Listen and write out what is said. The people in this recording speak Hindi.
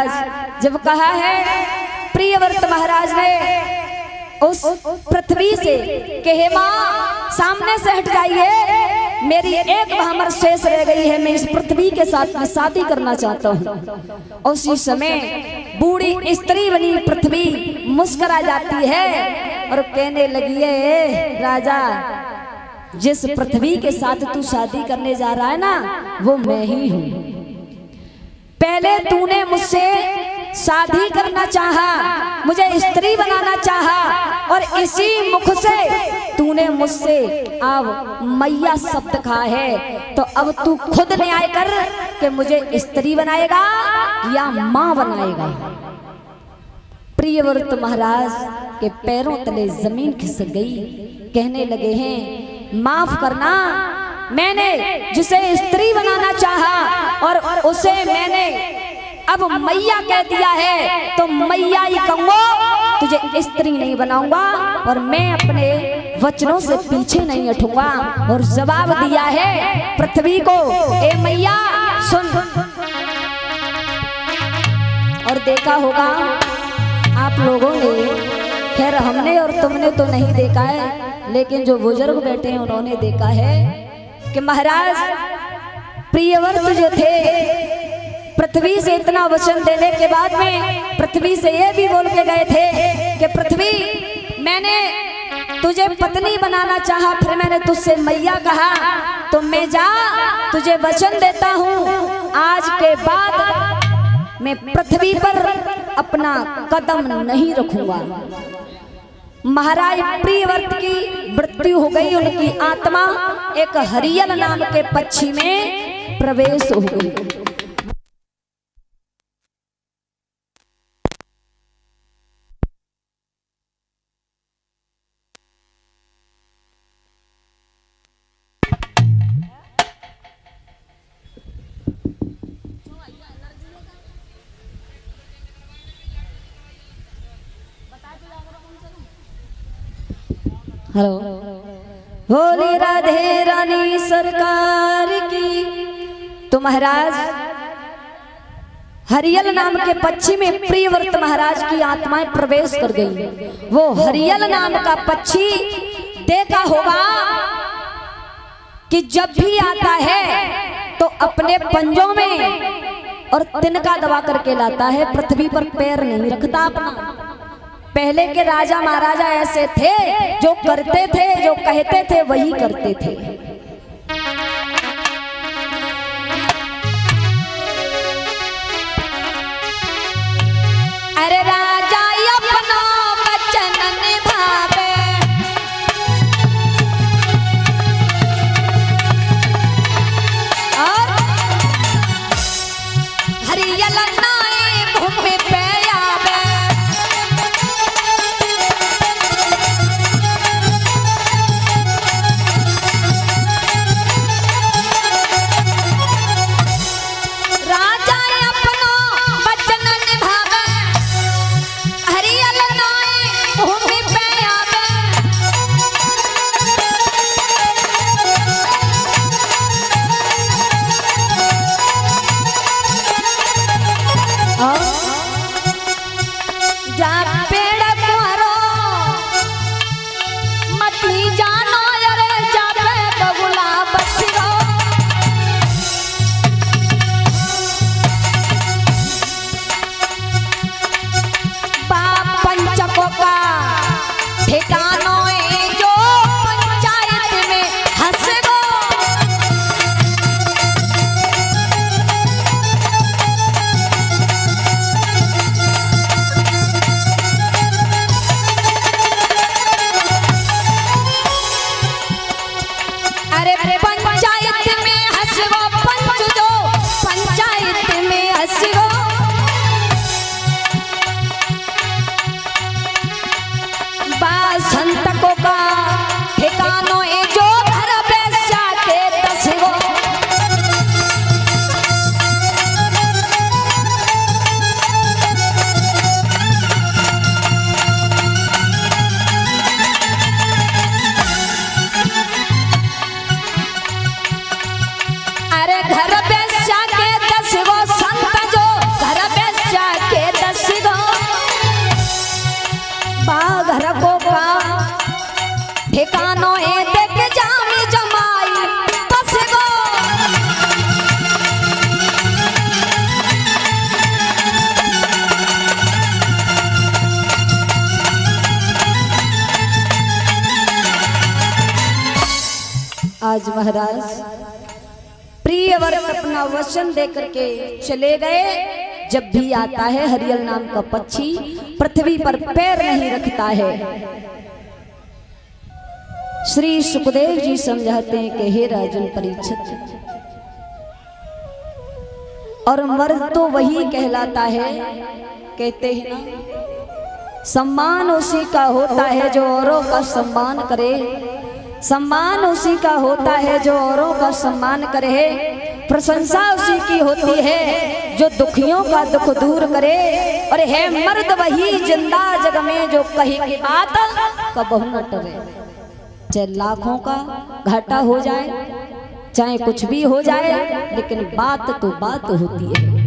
महाराज जब कहा है प्रियव्रत महाराज ने उस पृथ्वी से कि हे माँ सामने से हट जाइए, मेरी एक भ्रामर शेष रह गई है, मैं इस पृथ्वी के साथ में शादी करना चाहता हूँ। उसी समय बूढ़ी स्त्री बनी पृथ्वी मुस्कुरा जाती है और कहने लगी है राजा, जिस पृथ्वी के साथ तू शादी करने जा रहा है ना वो मैं ही हूँ। पहले तूने मुझसे शादी करना चाहा, मुझे स्त्री बनाना चाहा और इसी मुख से तूने मुझसे अब मैया शब्द कहा है, तो अब तू खुद न्याय कर कि मुझे स्त्री बनाएगा या मां बनाएगा। प्रियव्रत महाराज के पैरों तले जमीन खिसक गई, कहने लगे हैं माफ करना, मैंने जिसे स्त्री बनाना चाहा और उसे मैंने अब मैया कह दिया है, तो मैया ही कहूंगा, तुझे स्त्री नहीं बनाऊंगा और मैं अपने वचनों से पीछे नहीं हटूंगा। और जवाब दिया है पृथ्वी को, ए मैया सुन। और देखा होगा आप लोगों ने, खैर हमने और तुमने तो नहीं देखा है, लेकिन जो बुजुर्ग बैठे हैं उन्होंने देखा है कि महाराज प्रियव्रत जो थे पृथ्वी से इतना वचन देने के बाद में पृथ्वी से ये भी बोल के गए थे कि पृथ्वी मैंने तुझे पत्नी बनाना चाहा, फिर मैंने तुझसे मैया कहा, तो मैं जा तुझे वचन देता हूँ, आज के बाद मैं पृथ्वी पर अपना कदम नहीं रखूंगा। महाराज प्रियव्रत की मृत्यु हो गई, उनकी आत्मा एक हरियल नाम के पक्षी में प्रवेश हो गई। हेलो, बोली राधे रानी सरकार की। तो महाराज हरियल नाम के पक्षी में प्रियव्रत महाराज की आत्माएं प्रवेश कर गई। वो हरियल नाम का पक्षी देखा होगा कि जब भी आता है तो अपने पंजों में और तिनका दबा करके लाता है, पृथ्वी पर पैर नहीं रखता अपना। पहले के राजा महाराजा ऐसे थे, जो करते थे, जो कहते थे वही करते थे। अरे राजा अपना वचन निभावे, और हरियल नाए भूमि पे आज महाराज प्रियव्रत अपना वचन देकर के चले गए। जब भी आता है हरियल नाम का पक्षी पृथ्वी पर पैर नहीं रखता है। श्री सुखदेव जी समझाते हैं कि हे राजन परीक्षित, और मर्द तो वही कहलाता है, कहते हैं ना, सम्मान उसी का होता है जो औरों का सम्मान करे। सम्मान उसी का होता है जो औरों का सम्मान करे। प्रशंसा उसी की होती है जो दुखियों का दुख दूर करे। और है मर्द वही जिंदा जग में जो कहे की बात कबहू न टरे। चाहे लाखों का घाटा हो जाए, चाहे कुछ भी हो जाए, लेकिन बात तो बात होती है।